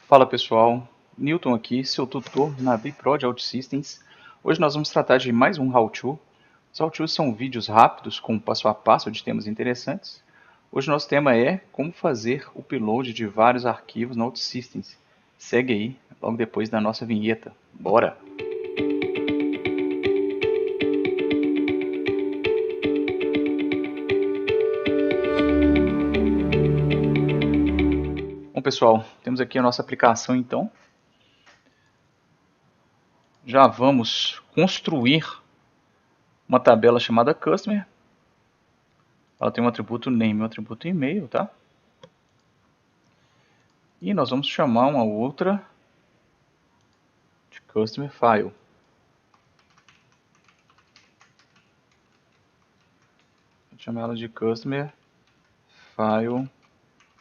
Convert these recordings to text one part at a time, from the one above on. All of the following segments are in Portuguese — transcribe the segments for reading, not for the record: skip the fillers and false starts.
Fala pessoal, Newton aqui, seu tutor na Bprod OutSystems. Hoje nós vamos tratar de mais um How-To. Os How-Tos são vídeos rápidos com passo a passo de temas interessantes. Hoje nosso tema é como fazer o upload de vários arquivos na OutSystems. Segue aí, logo depois da nossa vinheta. Bora! Bom pessoal, temos aqui a nossa aplicação então. Já vamos construir uma tabela chamada Customer. Ela tem um atributo name e um atributo e-mail, tá? E nós vamos chamar uma outra de Customer File. Vou chamar ela de Customer File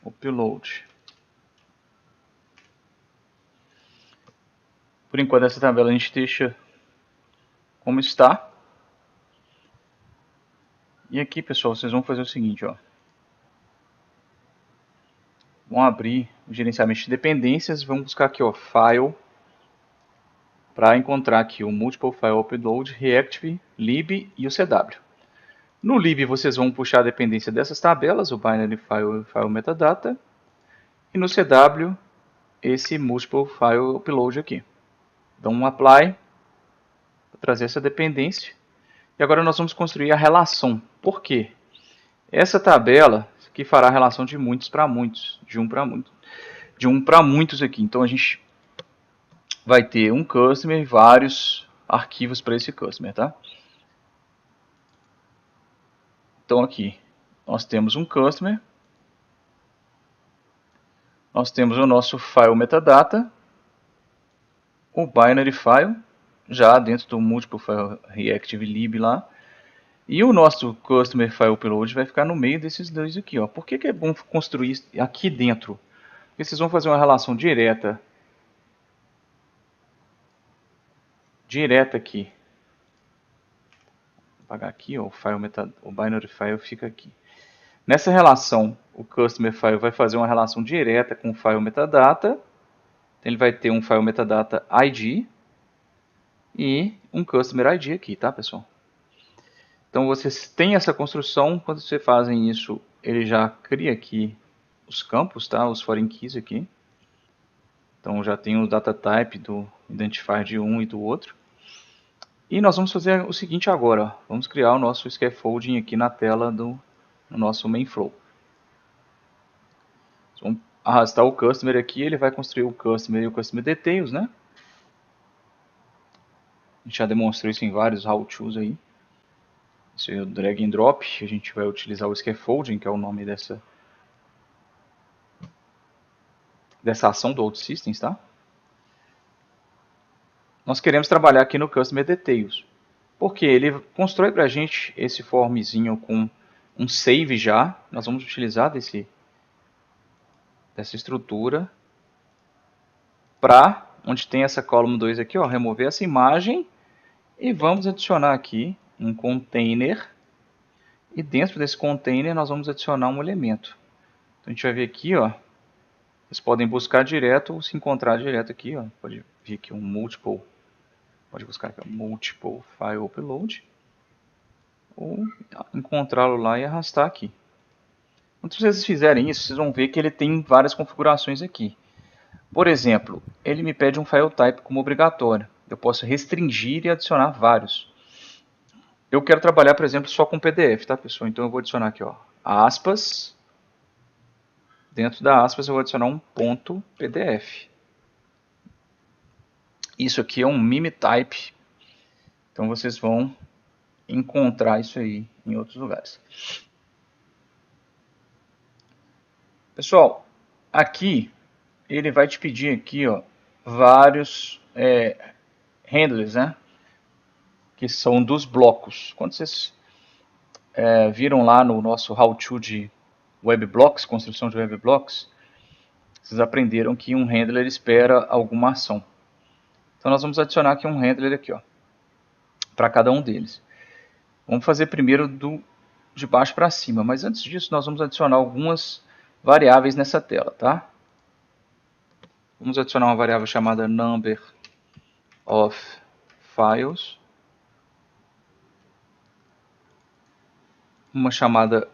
Upload. Por enquanto essa tabela a gente deixa como está. E aqui, pessoal, vocês vão fazer o seguinte, ó. Vão abrir o gerenciamento de dependências, vamos buscar aqui, ó, File, para encontrar aqui o Multiple File Upload, Reactive, lib e o CW. No lib vocês vão puxar a dependência dessas tabelas, o Binary File e o File Metadata, e no CW esse Multiple File Upload aqui. Dão um Apply para trazer essa dependência. E agora nós vamos construir a relação. Por quê? Essa tabela aqui fará a relação de muitos para muitos, de um para muitos aqui. Então a gente vai ter um customer e vários arquivos para esse customer, tá? Então aqui nós temos um customer, nós temos o nosso file metadata, o binary file, já dentro do multiple file reactive lib lá, e o nosso customer file upload vai ficar no meio desses dois aqui, ó. Por que é bom construir aqui dentro? Porque vocês vão fazer uma relação direta aqui. Vou apagar aqui, ó, o binary file fica aqui. Nessa relação, o customer file vai fazer uma relação direta com o file metadata. Então ele vai ter um file metadata ID e um customer ID aqui, tá, pessoal? Então vocês têm essa construção, quando vocês fazem isso, ele já cria aqui os campos, tá? Os foreign keys aqui. Então já tem o data type do identifier de um e do outro. E nós vamos fazer o seguinte agora, ó. Vamos criar o nosso scaffolding aqui na tela do nosso main flow. Vamos arrastar o customer aqui, ele vai construir o customer e o customer details, né? A gente já demonstrou isso em vários how-tos aí. Esse é o drag and drop, a gente vai utilizar o scaffolding, que é o nome dessa ação do OutSystems, tá? Nós queremos trabalhar aqui no Customer Details, porque ele constrói para a gente esse formzinho com um save já. Nós vamos utilizar dessa estrutura para, onde tem essa column 2 aqui, ó, remover essa imagem e vamos adicionar aqui um container. E dentro desse container nós vamos adicionar um elemento. Então a gente vai ver aqui, ó, vocês podem buscar direto ou se encontrar direto aqui, ó. Pode vir aqui um multiple, pode buscar aqui, ó, multiple file upload, ou encontrá-lo lá e arrastar aqui. Quando vocês fizerem isso, vocês vão ver que ele tem várias configurações aqui. Por exemplo, ele me pede um file type como obrigatório. Eu posso restringir e adicionar vários. Eu quero trabalhar, por exemplo, só com PDF, tá, pessoal? Então eu vou adicionar aqui, ó, aspas. Dentro da aspas eu vou adicionar um ponto PDF. Isso aqui é um meme type. Então vocês vão encontrar isso aí em outros lugares. Pessoal, aqui ele vai te pedir aqui, ó, vários handlers, né? Que são dos blocos. Quando vocês viram lá no nosso how-to de web blocks, construção de web blocks, vocês aprenderam que um handler espera alguma ação. Então nós vamos adicionar aqui um handler aqui, ó, para cada um deles. Vamos fazer primeiro de baixo para cima, mas antes disso nós vamos adicionar algumas variáveis nessa tela, tá? Vamos adicionar uma variável chamada number of files, uma chamada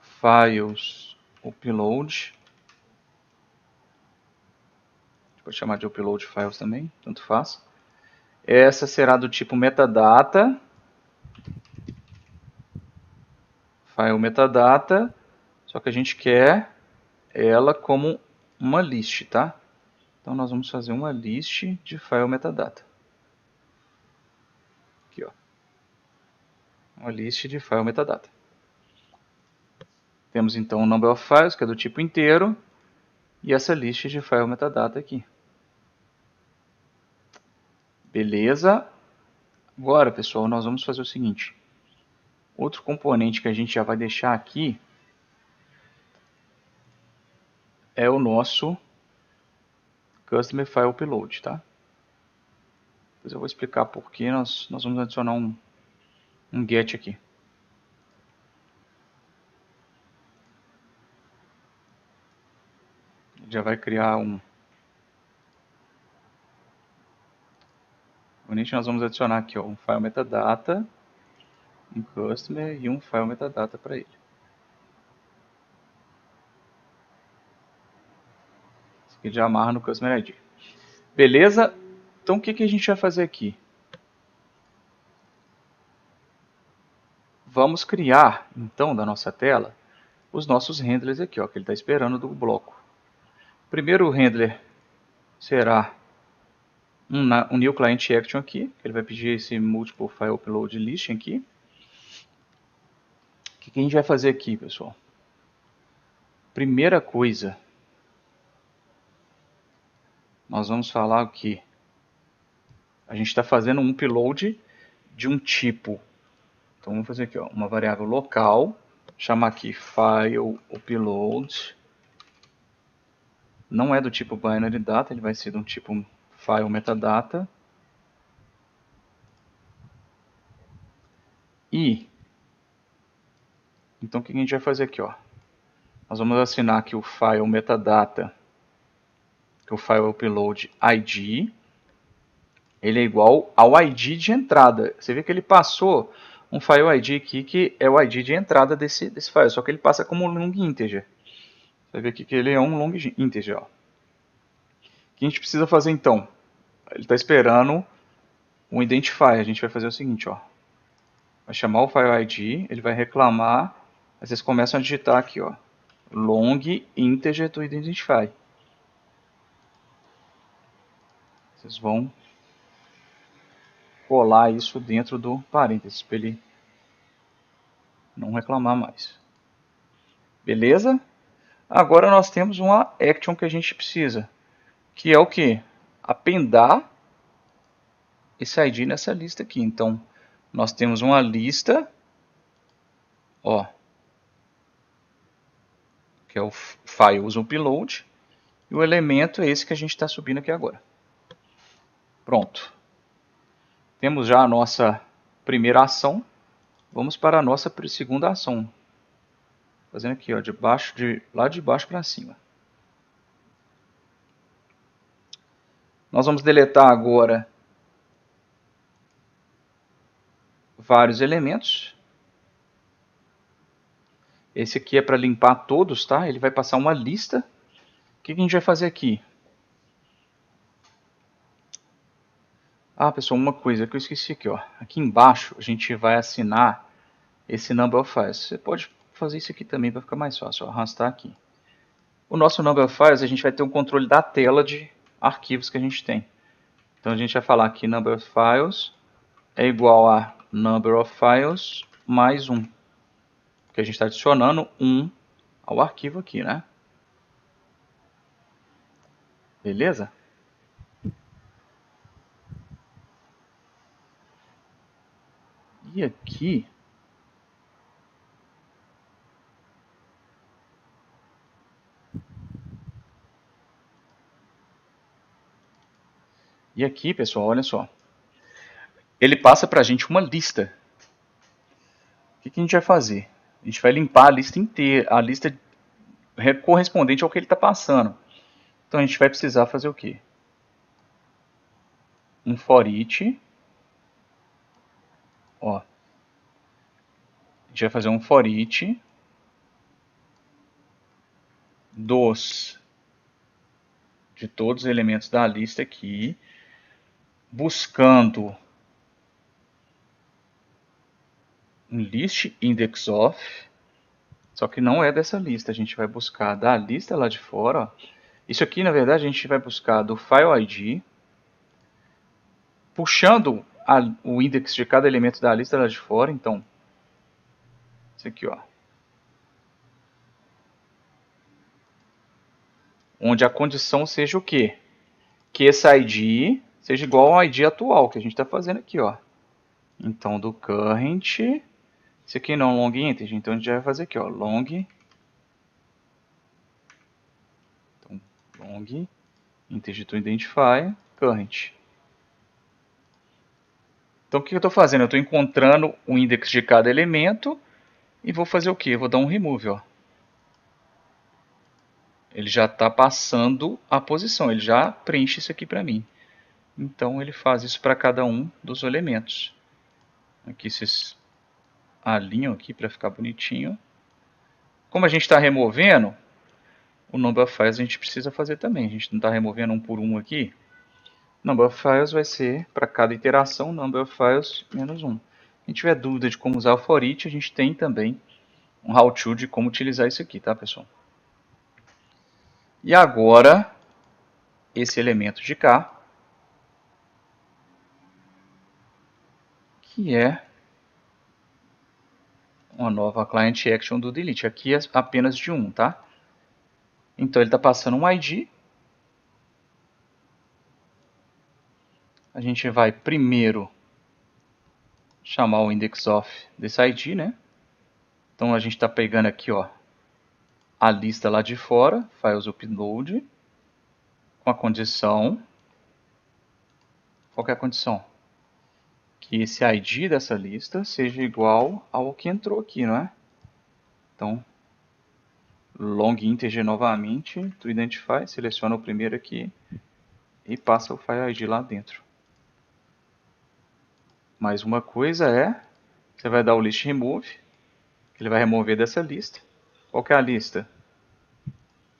files upload, pode chamar de upload files também, tanto faz. Essa será do tipo metadata, file metadata, só que a gente quer ela como uma list, tá? Então nós vamos fazer uma list de file metadata. Aqui, ó. Uma list de file metadata. Temos então o number of files, que é do tipo inteiro, e essa list de file metadata aqui. Beleza? Agora, pessoal, nós vamos fazer o seguinte. Outro componente que a gente já vai deixar aqui é o nosso Customer File Upload, tá? Depois eu vou explicar por que nós vamos adicionar um get aqui. Já vai criar um... Nós vamos adicionar aqui, ó, um file metadata, um customer e um file metadata para ele. Isso aqui já amarra no Customer ID. Beleza? Então o que a gente vai fazer aqui? Vamos criar, então, da nossa tela, os nossos handlers aqui, ó, que ele está esperando do bloco. O primeiro handler será um new client action aqui, que ele vai pedir esse multiple file upload list aqui. O que a gente vai fazer aqui, pessoal? Primeira coisa, nós vamos falar que a gente está fazendo um upload de um tipo. Então vamos fazer aqui, ó, uma variável local, chamar aqui file upload. Não é do tipo binary data, ele vai ser do tipo file metadata. E então o que a gente vai fazer aqui, ó? Nós vamos assinar aqui o file metadata, que é o file upload ID. Ele é igual ao ID de entrada. Você vê que ele passou um file ID aqui, que é o ID de entrada desse file, só que ele passa como long integer. Você vê aqui que ele é um long integer. Ó. O que a gente precisa fazer então? Ele está esperando um identifier. A gente vai fazer o seguinte, ó. Vai chamar o file ID, ele vai reclamar, aí vocês começam a digitar aqui, ó, long integer to identify. Vocês vão colar isso dentro do parênteses para ele não reclamar mais. Beleza? Agora nós temos uma action que a gente precisa, que é o que? Apendar esse ID nessa lista aqui. Então, nós temos uma lista, ó, que é o files upload, e o elemento é esse que a gente está subindo aqui agora. Pronto. Temos já a nossa primeira ação. Vamos para a nossa segunda ação. Fazendo aqui, ó, lá de baixo para cima. Nós vamos deletar agora vários elementos. Esse aqui é para limpar todos, tá? Ele vai passar uma lista. O que a gente vai fazer aqui? Ah, pessoal, uma coisa que eu esqueci aqui, ó. Aqui embaixo a gente vai assinar esse number of files. Você pode fazer isso aqui também para ficar mais fácil, ó. Arrastar aqui. O nosso number of files, a gente vai ter um controle da tela de arquivos que a gente tem. Então a gente vai falar que number of files é igual a number of files mais 1. Porque a gente está adicionando 1 ao arquivo aqui, né? Beleza? E aqui... E aqui, pessoal, olha só. Ele passa para a gente uma lista. O que a gente vai fazer? A gente vai limpar a lista inteira, a lista correspondente ao que ele está passando. Então a gente vai precisar fazer o quê? Um for each. Ó, a gente vai fazer um for each de todos os elementos da lista aqui, buscando um list index of, só que não é dessa lista, a gente vai buscar da lista lá de fora. Ó. Isso aqui, na verdade, a gente vai buscar do file ID, puxando o index de cada elemento da lista lá de fora. Então, isso aqui, ó, onde a condição seja o quê? Que esse ID seja igual ao ID atual, que a gente está fazendo aqui, ó. Então, do current, isso aqui não é um long integer, então a gente já vai fazer aqui, ó, long integer to identify current. Então, o que eu estou fazendo? Eu estou encontrando o index de cada elemento e vou fazer o quê? Eu vou dar um remove, ó. Ele já está passando a posição, ele já preenche isso aqui para mim. Então, ele faz isso para cada um dos elementos. Aqui vocês alinham aqui para ficar bonitinho. Como a gente está removendo, o number of files a gente precisa fazer também. A gente não está removendo um por um aqui. Number of files vai ser, para cada iteração, number of files menos 1. Se tiver dúvida de como usar o for each, a gente tem também um how-to de como utilizar isso aqui, tá, pessoal? E agora, esse elemento de cá, que é uma nova client action do delete. Aqui é apenas de 1, tá? Então, ele está passando um ID. A gente vai primeiro chamar o index of desse ID, né? Então, a gente está pegando aqui, ó, a lista lá de fora, files upload, com a condição. Qual que é a condição? Que esse ID dessa lista seja igual ao que entrou aqui, não é? Então, long integer novamente, to identify, seleciona o primeiro aqui e passa o file ID lá dentro. Mais uma coisa é, você vai dar o list remove, que ele vai remover dessa lista. Qual que é a lista?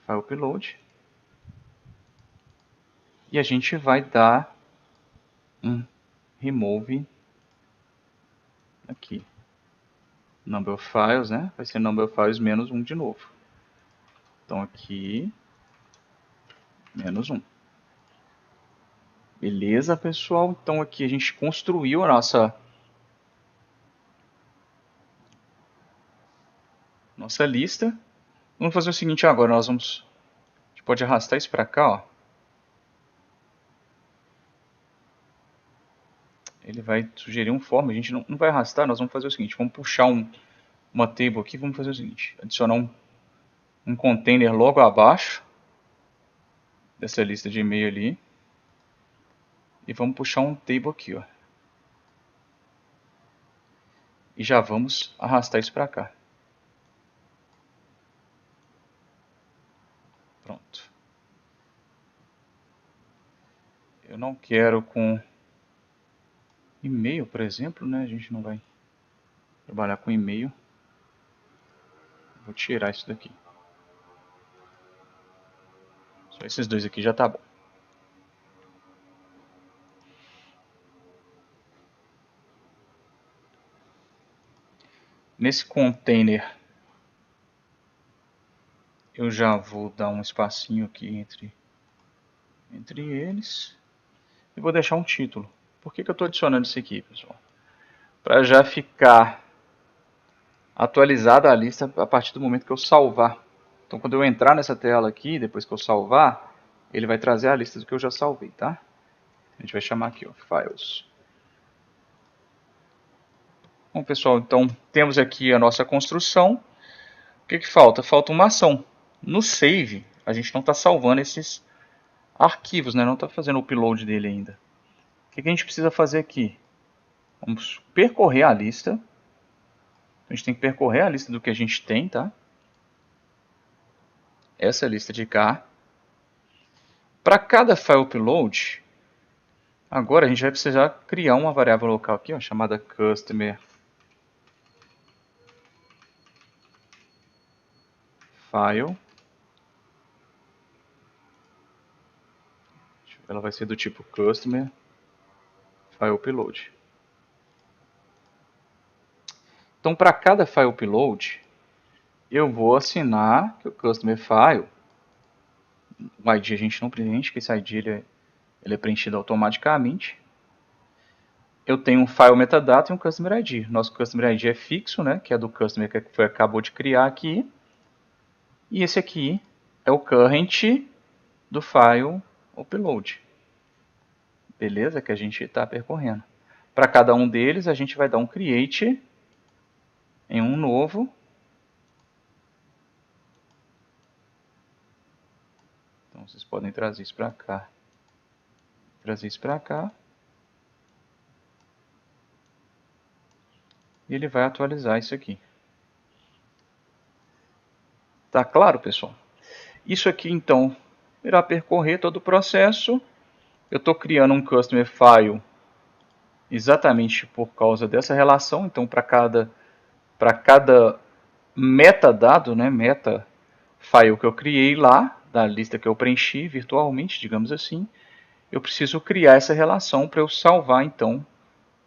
File upload. E a gente vai dar um remove aqui. Number of files, né? Vai ser number of files menos 1 de novo. Então aqui, menos 1. Beleza, pessoal? Então aqui a gente construiu a nossa lista. Vamos fazer o seguinte agora, a gente pode arrastar isso para cá, ó. Ele vai sugerir um form, a gente não vai arrastar, nós vamos fazer o seguinte, vamos puxar uma table aqui, vamos fazer o seguinte, adicionar um container logo abaixo dessa lista de e-mail ali, e vamos puxar um table aqui, ó. E já vamos arrastar isso para cá. Pronto. Eu não quero com e-mail, por exemplo, né? A gente não vai trabalhar com e-mail. Vou tirar isso daqui. Só esses dois aqui já tá bom. Nesse container, eu já vou dar um espacinho aqui entre eles. E vou deixar um título. Por que eu estou adicionando isso aqui, pessoal? Para já ficar atualizada a lista a partir do momento que eu salvar. Então, quando eu entrar nessa tela aqui, depois que eu salvar, ele vai trazer a lista do que eu já salvei, tá? A gente vai chamar aqui, ó, Files. Bom, pessoal, então temos aqui a nossa construção. O que falta? Falta uma ação. No save, a gente não está salvando esses arquivos, né? Não está fazendo o upload dele ainda. O que a gente precisa fazer aqui? Vamos percorrer a lista. A gente tem que percorrer a lista do que a gente tem, tá? Essa lista de cá. Para cada file upload, agora a gente vai precisar criar uma variável local aqui, ó, chamada customer file. Ela vai ser do tipo customer file upload. Então, para cada file upload, eu vou assinar que o customer file, o ID a gente não preenche, que esse ID ele é preenchido automaticamente. Eu tenho um file metadata e um customer ID. Nosso customer ID é fixo, né, que é do customer que acabou de criar aqui. E esse aqui é o current do file upload. Beleza? Que a gente está percorrendo. Para cada um deles, a gente vai dar um create em um novo. Então, vocês podem trazer isso para cá. Trazer isso para cá. E ele vai atualizar isso aqui. Tá claro, pessoal? Isso aqui, então, irá percorrer todo o processo. Eu estou criando um customer file exatamente por causa dessa relação. Então, para cada metadado, né, meta file que eu criei lá, da lista que eu preenchi virtualmente, digamos assim, eu preciso criar essa relação para eu salvar, então,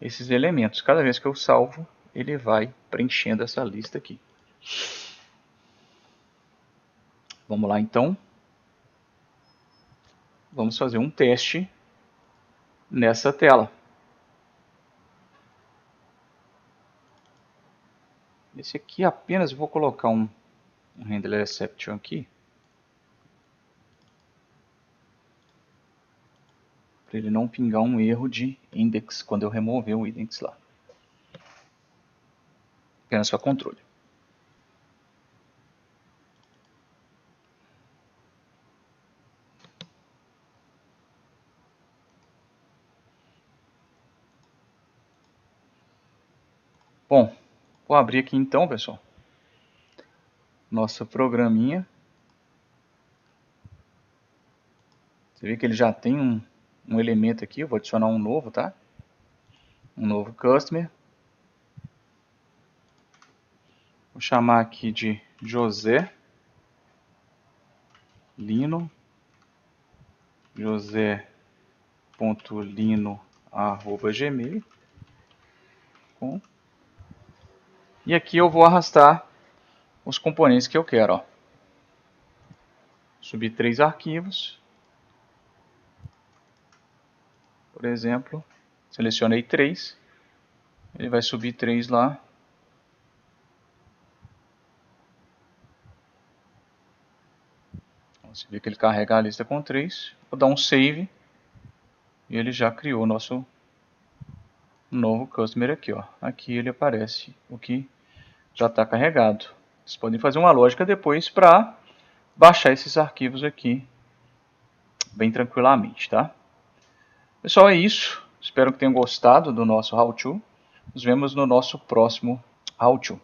esses elementos. Cada vez que eu salvo, ele vai preenchendo essa lista aqui. Vamos lá, então. Vamos fazer um teste nessa tela. Esse aqui apenas vou colocar um handler exception aqui, para ele não pingar um erro de index quando eu remover o index lá. Apenas para controle. Bom, vou abrir aqui então, pessoal, nosso programinha. Você vê que ele já tem um elemento aqui, eu vou adicionar um novo, tá? Um novo customer. Vou chamar aqui de José Lino. josé.lino@gmail.com. E aqui eu vou arrastar os componentes que eu quero, ó. Subir 3 arquivos. Por exemplo, selecionei 3. Ele vai subir 3 lá. Você vê que ele carrega a lista com 3. Vou dar um save. E ele já criou o nosso novo customer aqui, ó. Aqui ele aparece o que já está carregado. Vocês podem fazer uma lógica depois para baixar esses arquivos aqui bem tranquilamente, tá? Pessoal, é isso. Espero que tenham gostado do nosso How To. Nos vemos no nosso próximo How To.